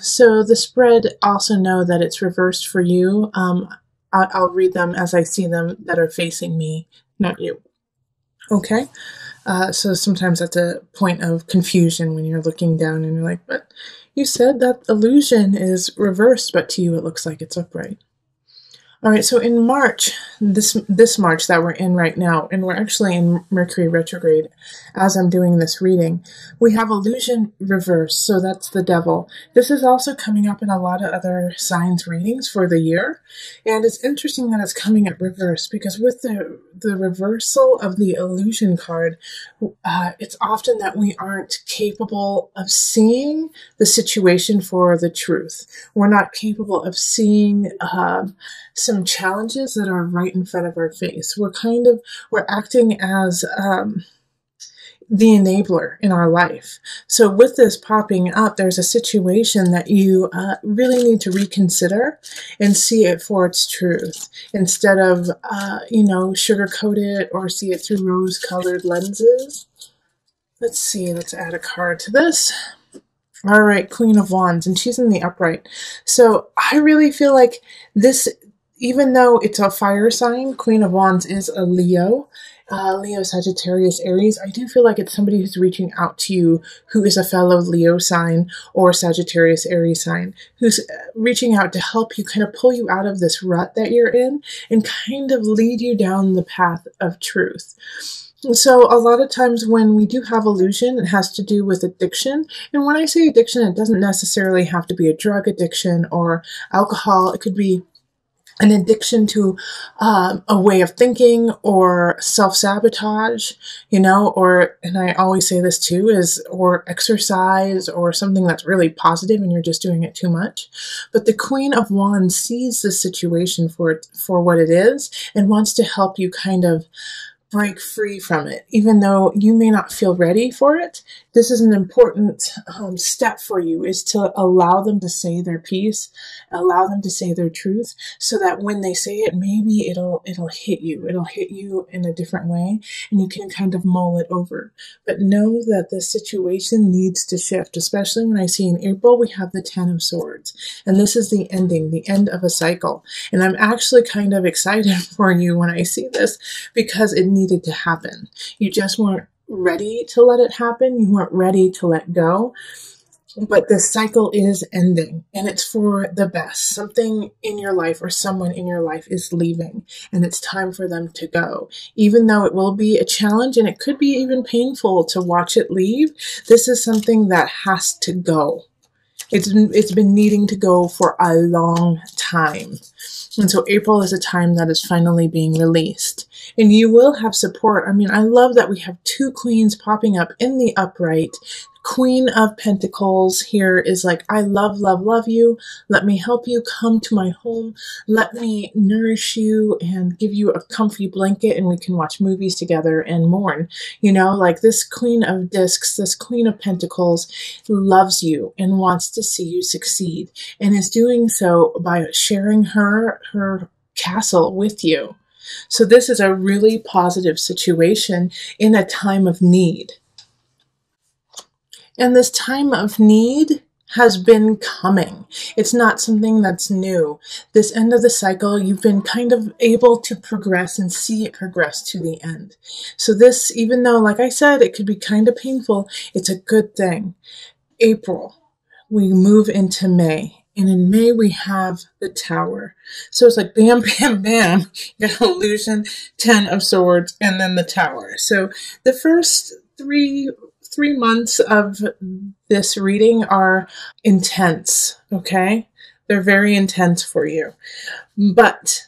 So the spread, also know that it's reversed for you. I'll read them as I see them that are facing me, not you. Okay? So sometimes that's a point of confusion when you're looking down and you're like, but you said that illusion is reversed, but to you it looks like it's upright. All right, so in March, this March that we're in right now, and we're actually in Mercury retrograde as I'm doing this reading, we have illusion reversed, so that's the devil. This is also coming up in a lot of other signs readings for the year, and it's interesting that it's coming up reversed because with the reversal of the illusion card, it's often that we aren't capable of seeing the situation for the truth. We're not capable of seeing some challenges that are right in front of our face. We're acting as the enabler in our life. So with this popping up, there's a situation that you really need to reconsider and see it for its truth instead of, sugarcoat it or see it through rose-colored lenses. Let's see, let's add a card to this. All right, Queen of Wands, and she's in the upright. So I really feel like this, even though it's a fire sign, Queen of Wands is a Leo. Leo, Sagittarius, Aries. I do feel like it's somebody who's reaching out to you who is a fellow Leo sign or Sagittarius, Aries sign, who's reaching out to help you, kind of pull you out of this rut that you're in and kind of lead you down the path of truth. So a lot of times when we do have illusion, it has to do with addiction. And when I say addiction, it doesn't necessarily have to be a drug addiction or alcohol. It could be an addiction to a way of thinking or self-sabotage, and I always say this too, or exercise or something that's really positive and you're just doing it too much. But the Queen of Wands sees the situation for what it is and wants to help you kind of break free from it. Even though you may not feel ready for it, this is an important step for you, is to allow them to say their piece, allow them to say their truth, so that when they say it, maybe it'll hit you. It'll hit you in a different way, and you can kind of mull it over. But know that the situation needs to shift, especially when I see in April, we have the Ten of Swords. And this is the ending, the end of a cycle. And I'm actually kind of excited for you when I see this, because it needed to happen. You just weren't ready to let it happen. You weren't ready to let go. But this cycle is ending, and it's for the best. Something in your life or someone in your life is leaving, and it's time for them to go. Even though it will be a challenge and it could be even painful to watch it leave, this is something that has to go. It's been needing to go for a long time. And so April is a time that is finally being released. And you will have support. I mean, I love that we have two queens popping up in the upright. Queen of Pentacles here is like, I love, love, love you. Let me help you. Come to my home. Let me nourish you and give you a comfy blanket, and we can watch movies together and mourn. Like this Queen of Discs, this Queen of Pentacles loves you and wants to see you succeed, and is doing so by sharing her castle with you. So this is a really positive situation in a time of need. And this time of need has been coming. It's not something that's new. This end of the cycle, you've been kind of able to progress and see it progress to the end. So this, even though, like I said, it could be kind of painful, it's a good thing. April, we move into May. And in May, we have the Tower. So it's like bam, bam, bam. You got illusion, Ten of Swords, and then the Tower. So the first three months of this reading are intense, okay? They're very intense for you. But,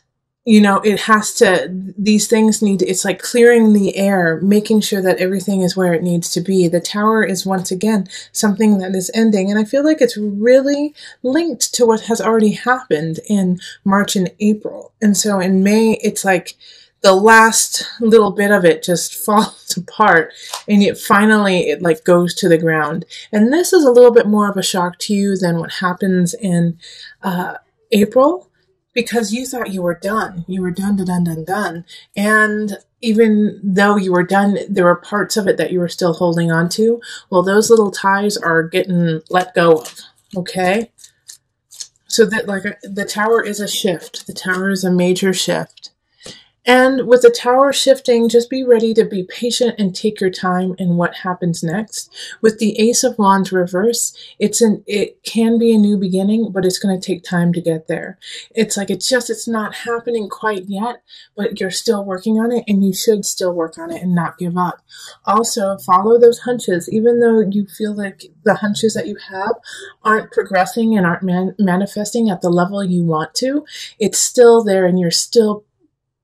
it has to, these things need, it's like clearing the air, making sure that everything is where it needs to be. The Tower is once again something that is ending. And I feel like it's really linked to what has already happened in March and April. And so in May, it's like the last little bit of it just falls apart, and it like goes to the ground. And this is a little bit more of a shock to you than what happens in April, because you thought you were done. You were done, done, done, done. And even though you were done, there were parts of it that you were still holding on to. Well, those little ties are getting let go of. Okay? So that, like, the Tower is a shift. The Tower is a major shift. And with the Tower shifting, just be ready to be patient and take your time in what happens next. With the Ace of Wands reverse, it can be a new beginning, but it's going to take time to get there. It's like it's not happening quite yet, but you're still working on it, and you should still work on it and not give up. Also, follow those hunches. Even though you feel like the hunches that you have aren't progressing and aren't manifesting at the level you want to, it's still there, and you're still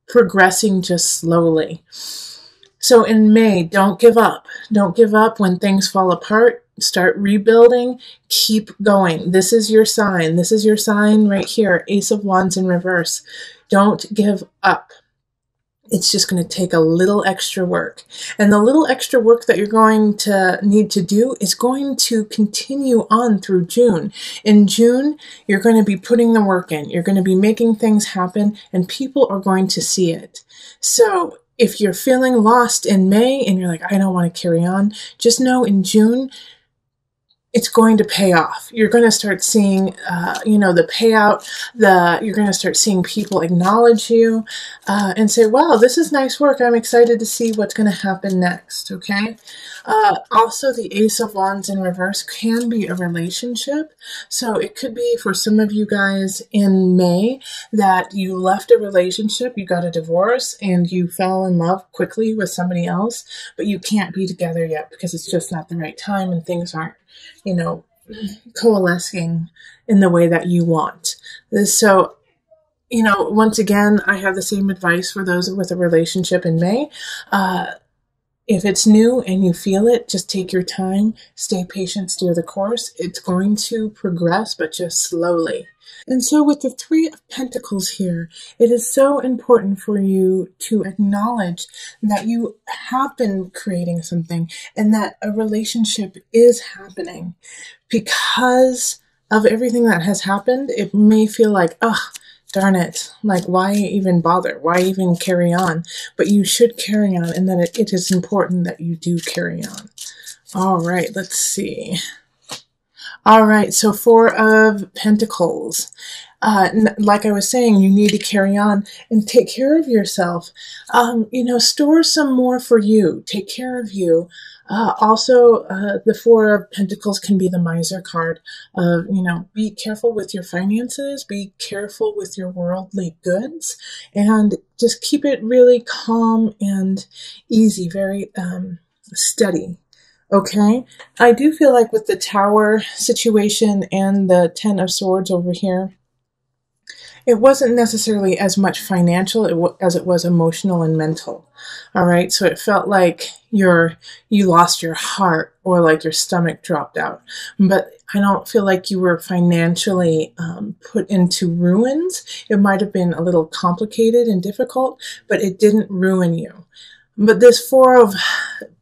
progressing, just slowly. So in May, don't give up. Don't give up when things fall apart. Start rebuilding. Keep going. This is your sign. This is your sign right here. Ace of Wands in reverse. Don't give up. It's just going to take a little extra work. And the little extra work that you're going to need to do is going to continue on through June. In June, you're going to be putting the work in. You're going to be making things happen, and people are going to see it. So if you're feeling lost in May and you're like, I don't want to carry on, just know in June, it's going to pay off. You're going to start seeing, the payout. You're going to start seeing people acknowledge you and say, wow, this is nice work. I'm excited to see what's going to happen next, okay? Also, the Ace of Wands in reverse can be a relationship. So it could be for some of you guys in May that you left a relationship, you got a divorce, and you fell in love quickly with somebody else, but you can't be together yet because it's just not the right time and things aren't coalescing in the way that you want. So, once again, I have the same advice for those with a relationship in May. If it's new and you feel it, just take your time, stay patient, steer the course. It's going to progress, but just slowly. And so with the Three of Pentacles here, it is so important for you to acknowledge that you have been creating something and that a relationship is happening. Because of everything that has happened, it may feel like, oh, darn it, like why even bother? Why even carry on? But you should carry on, and that it is important that you do carry on. All right, let's see. All right, so Four of Pentacles. Like I was saying, you need to carry on and take care of yourself. Store some more for you. Take care of you. Also, the Four of Pentacles can be the miser card of, be careful with your finances, be careful with your worldly goods, and just keep it really calm and easy, very steady. Okay, I do feel like with the Tower situation and the Ten of Swords over here, it wasn't necessarily as much financial as it was emotional and mental. All right, so it felt like you lost your heart or like your stomach dropped out. But I don't feel like you were financially put into ruins. It might have been a little complicated and difficult, but it didn't ruin you. But this Four of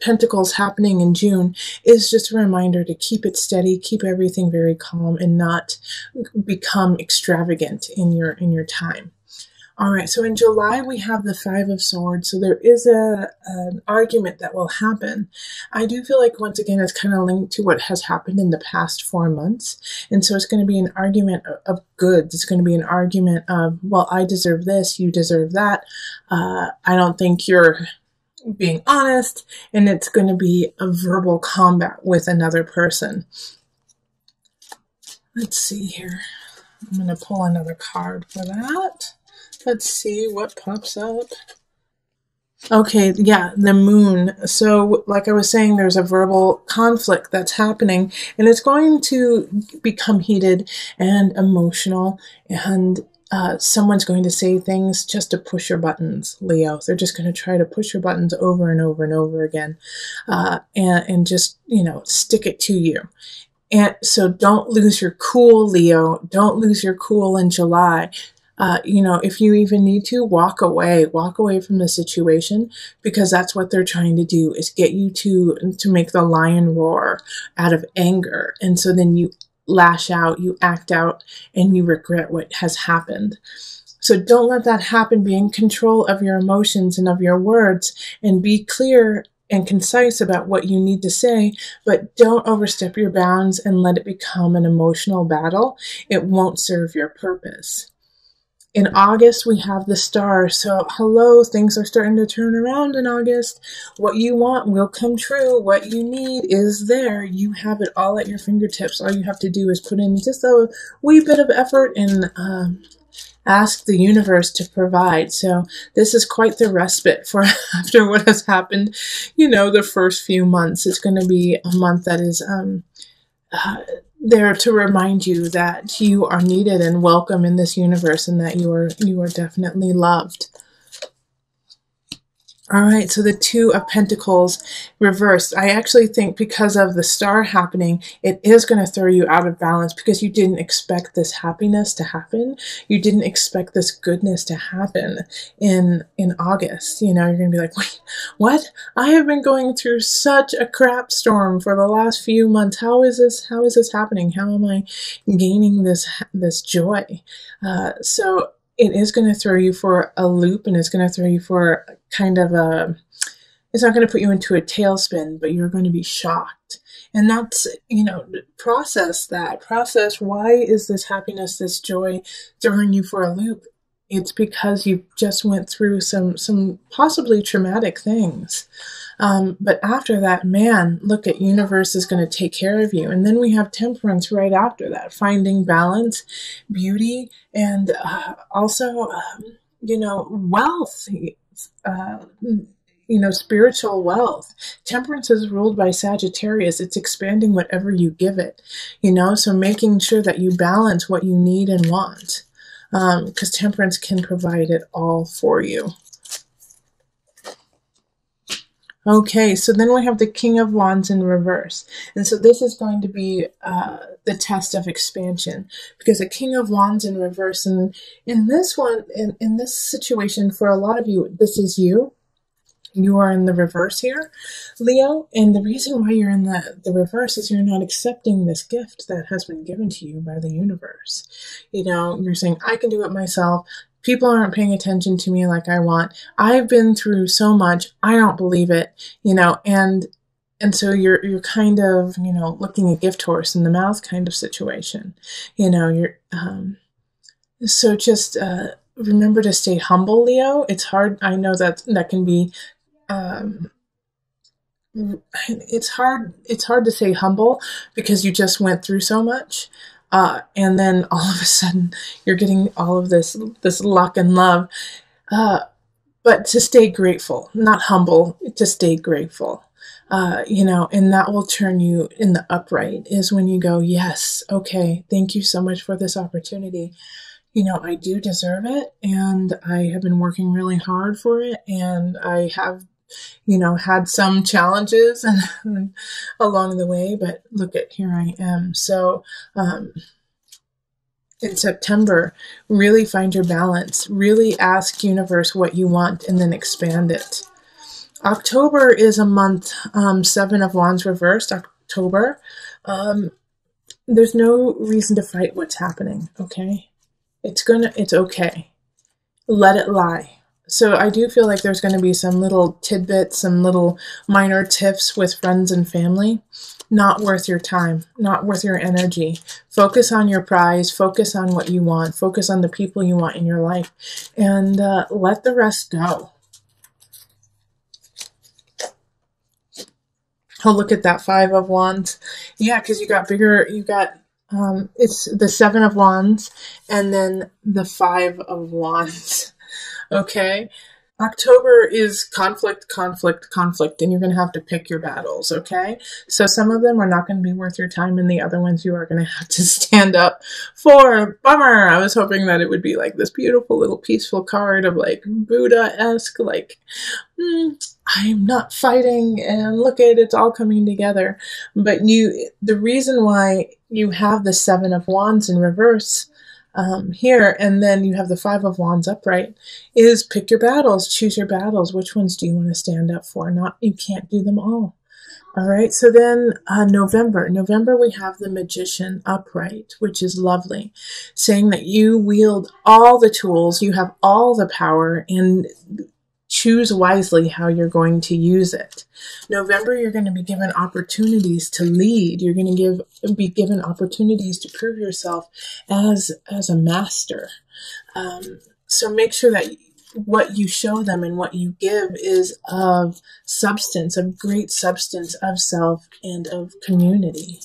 Pentacles happening in June is just a reminder to keep it steady, keep everything very calm, and not become extravagant in your time. All right, so in July we have the Five of Swords, so there is an argument that will happen. I do feel like, once again, it's kind of linked to what has happened in the past 4 months, and so it's going to be an argument of goods. It's going to be an argument of, well, I deserve this, you deserve that. I don't think you're being honest, and it's going to be a verbal combat with another person. Let's see here. I'm going to pull another card for that. Let's see what pops up. Okay, yeah, the Moon. So, like I was saying, there's a verbal conflict that's happening, and it's going to become heated and emotional, and someone's going to say things just to push your buttons, Leo. They're just going to try to push your buttons over and over and over again, and just, stick it to you. And so don't lose your cool, Leo. Don't lose your cool in July. If you even need to, walk away from the situation, because that's what they're trying to do, is get you to make the lion roar out of anger. And so then you lash out, you act out, and you regret what has happened. So don't let that happen. Be in control of your emotions and of your words, and be clear and concise about what you need to say, but don't overstep your bounds and let it become an emotional battle. It won't serve your purpose. In August, we have the star. So, hello, things are starting to turn around in August. What you want will come true. What you need is there. You have it all at your fingertips. All you have to do is put in just a wee bit of effort and ask the universe to provide. So this is quite the respite for after what has happened, the first few months. It's going to be a month that is there to remind you that you are needed and welcome in this universe, and that you are definitely loved. All right, so the Two of Pentacles reversed. I actually think because of the star happening, it is going to throw you out of balance because you didn't expect this happiness to happen. You didn't expect this goodness to happen in August. You're going to be like, wait, what? I have been going through such a crap storm for the last few months. How is this happening? How am I gaining this joy? So it is going to throw you for a loop, and it's going to throw you for kind of it's not going to put you into a tailspin, but you're going to be shocked. And that's, process that. Process, why is this happiness, this joy throwing you for a loop? It's because you just went through some possibly traumatic things. But after that, man, look at universe is going to take care of you. And then we have Temperance right after that, finding balance, beauty, and also, wealth, spiritual wealth. Temperance is ruled by Sagittarius. It's expanding whatever you give it, so making sure that you balance what you need and want, because Temperance can provide it all for you. Okay, so then we have the King of Wands in reverse. And so this is going to be the test of expansion, because the King of Wands in reverse, and in this one, in this situation, for a lot of you, this is you. You are in the reverse here, Leo. And the reason why you're in the reverse is you're not accepting this gift that has been given to you by the universe. You're saying, I can do it myself. People aren't paying attention to me like I want. I've been through so much. I don't believe it, and so you're kind of, looking a gift horse in the mouth kind of situation. You're, so just, remember to stay humble, Leo. It's hard. I know that can be, it's hard to stay humble because you just went through so much. And then all of a sudden you're getting all of this luck and love. But to stay grateful, not humble, to stay grateful, and that will turn you in the upright, is when you go, yes, okay, thank you so much for this opportunity. I do deserve it, and I have been working really hard for it, and I have, had some challenges and along the way, but look at, here I am. So, in September, really find your balance, really ask universe what you want, and then expand it. October is a month, Seven of Wands reversed, October. There's no reason to fight what's happening, okay? It's okay. Let it lie. So I do feel like there's going to be some little tidbits, some little minor tips with friends and family. Not worth your time, not worth your energy. Focus on your prize, focus on what you want, focus on the people you want in your life, and let the rest go. Oh, look at that, Five of Wands. Yeah, because you got it's the Seven of Wands and then the Five of Wands. Okay? October is conflict, conflict, conflict, and you're going to have to pick your battles, okay? So some of them are not going to be worth your time, and the other ones you are going to have to stand up for. Bummer! I was hoping that it would be like this beautiful little peaceful card of like Buddha-esque, like, I'm not fighting, and look at it's all coming together. But the reason why you have the Seven of Wands in reverse here, and then you have the Five of Wands upright, is pick your battles, choose your battles. Which ones do you want to stand up for? You can't do them all. All right, so then November we have the Magician upright, which is lovely, saying that you wield all the tools, you have all the power, and choose wisely how you're going to use it. November, you're going to be given opportunities to lead. You're going to be given opportunities to prove yourself as a master. So make sure that what you show them and what you give is of substance, of great substance, of self and of community.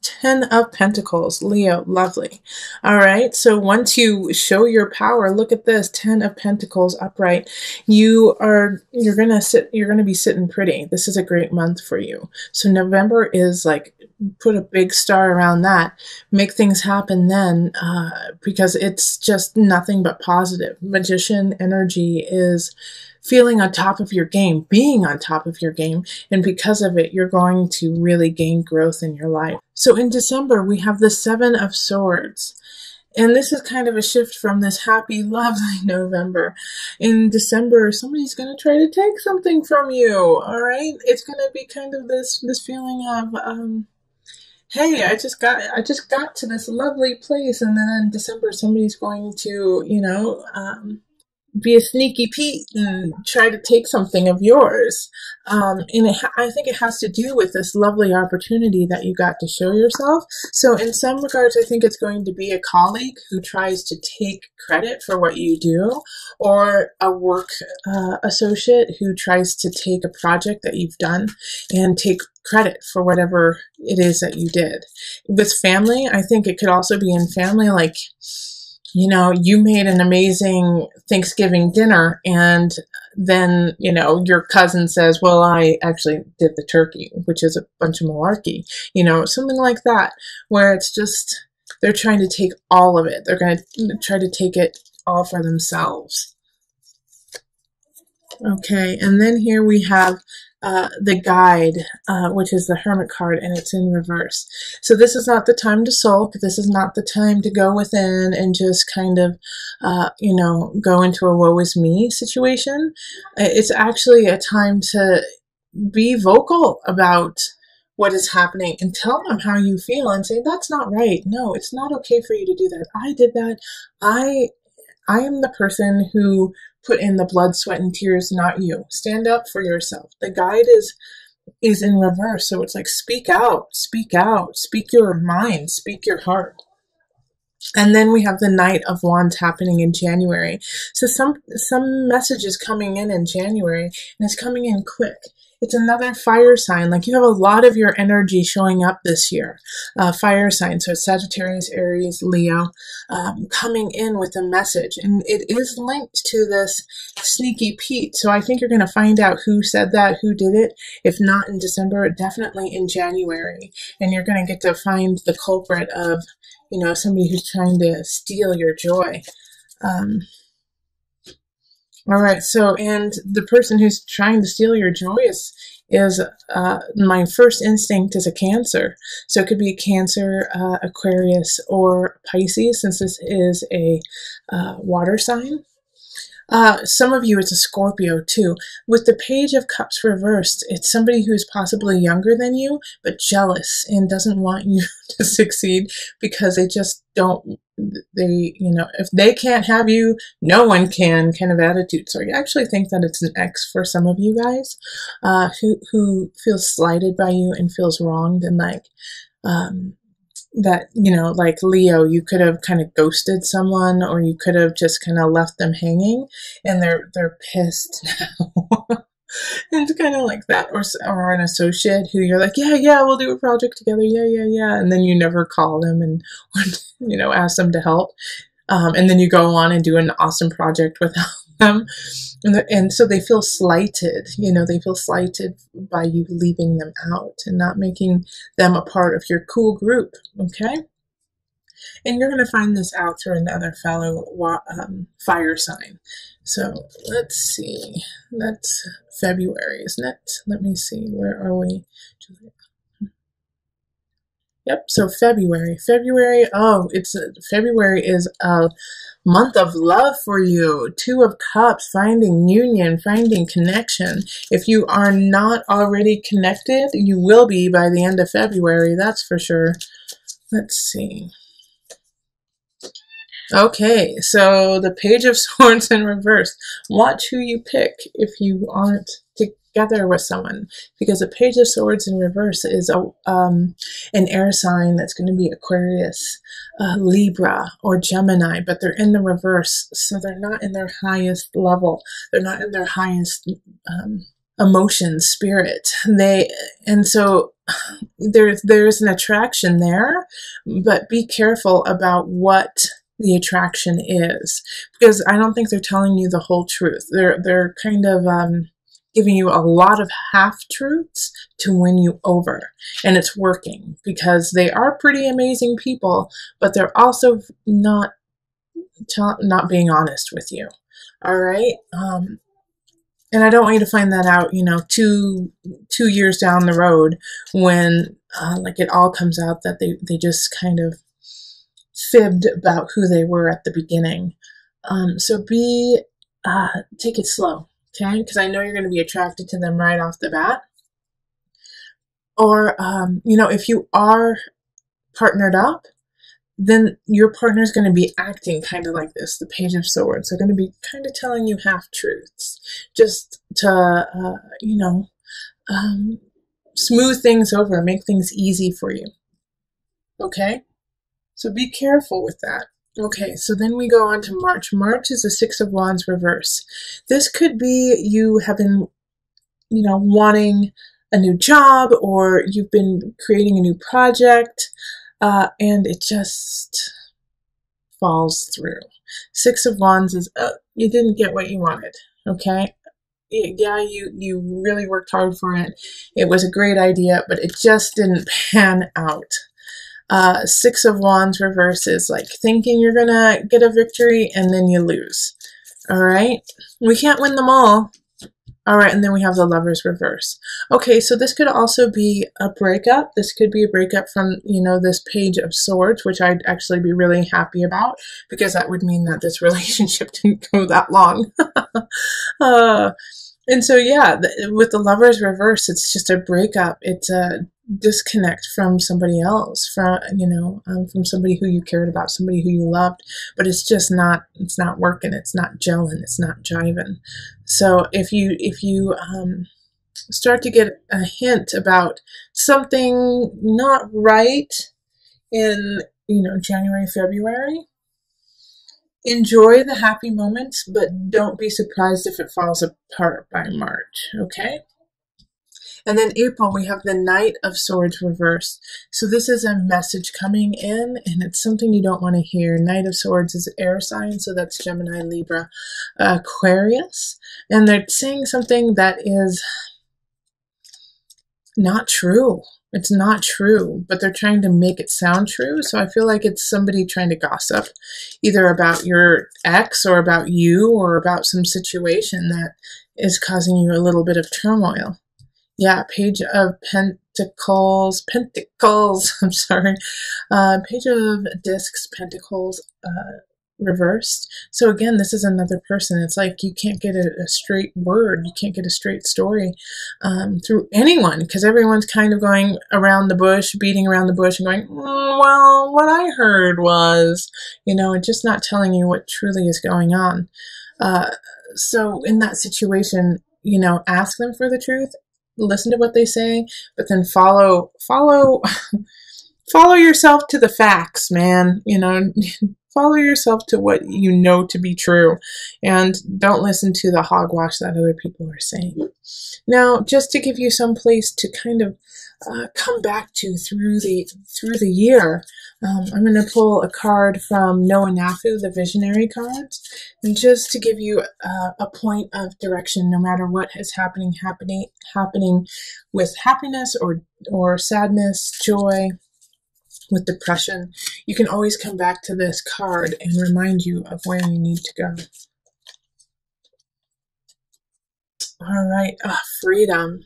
10 of Pentacles, Leo, lovely. All right, so once you show your power, look at this, 10 of Pentacles upright. You're gonna be sitting pretty. This is a great month for you. So November is like, put a big star around that. Make things happen then, because it's just nothing but positive. Magician energy is feeling on top of your game, being on top of your game, and because of it, you're going to really gain growth in your life. So in December, we have the 7 of Swords. And this is kind of a shift from this happy, lovely November. In December, somebody's going to try to take something from you, all right? It's going to be kind of this feeling of, hey, I just got to this lovely place, and then in December, somebody's going to, be a sneaky Pete and try to take something of yours. And I think it has to do with this lovely opportunity that you got to show yourself. So in some regards, I think it's going to be a colleague who tries to take credit for what you do, or a work associate who tries to take a project that you've done and take credit for whatever it is that you did. With family, I think it could also be in family, like, you made an amazing Thanksgiving dinner, and then, your cousin says, well, I actually did the turkey, which is a bunch of malarkey, something like that, where it's just, they're trying to take all of it. They're going to try to take it all for themselves. Okay, and then here we have the Guide, which is the Hermit card, and it's in reverse. So this is not the time to sulk. This is not the time to go within and just kind of, go into a woe is me situation. It's actually a time to be vocal about what is happening and tell them how you feel and say, that's not right. No, it's not okay for you to do that. I did that. I am the person who put in the blood, sweat, and tears, not you. Stand up for yourself. The Guide is in reverse, so it's like, speak out, speak your mind, speak your heart. And then we have the Knight of Wands happening in January. So some messages coming in January, and it's coming in quick. It's another fire sign. Like, you have a lot of your energy showing up this year. Fire sign, so Sagittarius, Aries, Leo, coming in with a message. And it is linked to this sneaky Pete. So I think you're going to find out who said that, who did it. If not in December, definitely in January. And you're going to get to find the culprit of, somebody who's trying to steal your joy. All right, so, and the person who's trying to steal your joy is my first instinct is a Cancer. So it could be a Cancer, Aquarius, or Pisces, since this is a water sign. Some of you, it's a Scorpio too. With the Page of Cups reversed, it's somebody who's possibly younger than you, but jealous and doesn't want you to succeed because they just don't, if they can't have you, no one can kind of attitude. So I actually think that it's an X for some of you guys, who feels slighted by you and feels wronged, and like, that, like Leo, you could have kind of ghosted someone, or you could have just kind of left them hanging, and they're pissed now. It's kind of like that. Or an associate who you're like, yeah, we'll do a project together, yeah, and then you never call them and ask them to help, and then you go on and do an awesome project without them. And so they feel slighted, they feel slighted by you leaving them out and not making them a part of your cool group, okay? And you're going to find this out through another fellow fire sign. So let's see, that's February, isn't it? Let me see, where are we? Yep, so February, February is a month of love for you. 2 of Cups, finding union, finding connection. If you are not already connected, you will be by the end of February, that's for sure. Let's see. Okay, so the Page of Swords in reverse. Watch who you pick if you aren't together with someone, because the Page of Swords in reverse is an air sign that's going to be Aquarius, Libra, or Gemini, but they're in the reverse, so they're not in their highest level. They're not in their highest emotion, spirit. And so there's an attraction there, but be careful about what the attraction is, because I don't think they're telling you the whole truth. They're kind of giving you a lot of half truths to win you over, and it's working because they are pretty amazing people, but they're also not being honest with you. All right. And I don't want you to find that out, 2 years down the road when like it all comes out that they just kind of fibbed about who they were at the beginning. So take it slow, okay? Because I know you're going to be attracted to them right off the bat. Or, if you are partnered up, then your partner is going to be acting kind of like this, the Page of Swords. They're going to be kind of telling you half-truths just to, smooth things over, make things easy for you. Okay? So be careful with that. Okay, so then we go on to March. March is the Six of Wands reverse. This could be you have been, wanting a new job, or you've been creating a new project, and it just falls through. Six of Wands is, you didn't get what you wanted, okay? Yeah, you really worked hard for it. It was a great idea, but it just didn't pan out. Six of Wands reverse is like thinking you're gonna get a victory and then you lose. All right, we can't win them all. All right, and then we have the Lovers reverse. Okay, so this could also be a breakup. This could be a breakup from, this Page of Swords, which I'd actually be really happy about, because that would mean that this relationship didn't go that long. And so, yeah, with the Lovers reverse, it's just a breakup. It's a disconnect from somebody else, from somebody who you cared about, somebody who you loved, but it's not working. It's not gelling. It's not jiving. So if you start to get a hint about something not right in, January, February, enjoy the happy moments, but don't be surprised if it falls apart by March, okay? And then April, we have the Knight of Swords reversed. So this is a message coming in, and it's something you don't want to hear. Knight of Swords is air sign, so that's Gemini, Libra, Aquarius. And they're saying something that is not true. It's not true, but they're trying to make it sound true. So I feel like it's somebody trying to gossip, either about your ex or about you or about some situation that is causing you a little bit of turmoil. Yeah, Page of Pentacles, I'm sorry. Page of Discs, Pentacles, reversed. So again, this is another person. It's like you can't get a straight word. You can't get a straight story through anyone, because everyone's kind of going around the bush, beating around the bush and going, well, what I heard was, and just not telling you what truly is going on. So in that situation, ask them for the truth, listen to what they say, but then follow yourself to the facts, man. Follow yourself to what you know to be true, and don't listen to the hogwash that other people are saying. Now, just to give you some place to kind of come back to through the year, I'm going to pull a card from Noah Nafu, the Visionary cards, and just to give you a point of direction, no matter what is happening with happiness or sadness, joy, with depression, you can always come back to this card and remind you of where you need to go. All right, freedom.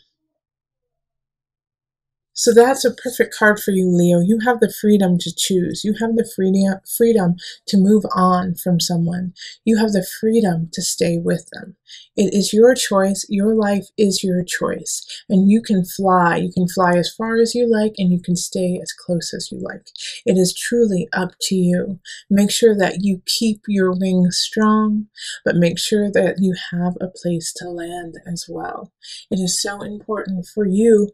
So that's a perfect card for you, Leo. You have the freedom to choose. You have the freedom to move on from someone. You have the freedom to stay with them. It is your choice. Your life is your choice. And you can fly. You can fly as far as you like, and you can stay as close as you like. It is truly up to you. Make sure that you keep your wings strong, but make sure that you have a place to land as well. It is so important for you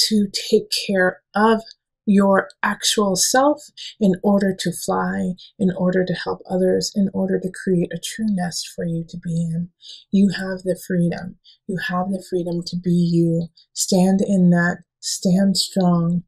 to take care of your actual self in order to fly, in order to help others, in order to create a true nest for you to be in. You have the freedom. You have the freedom to be you. Stand in that, stand strong,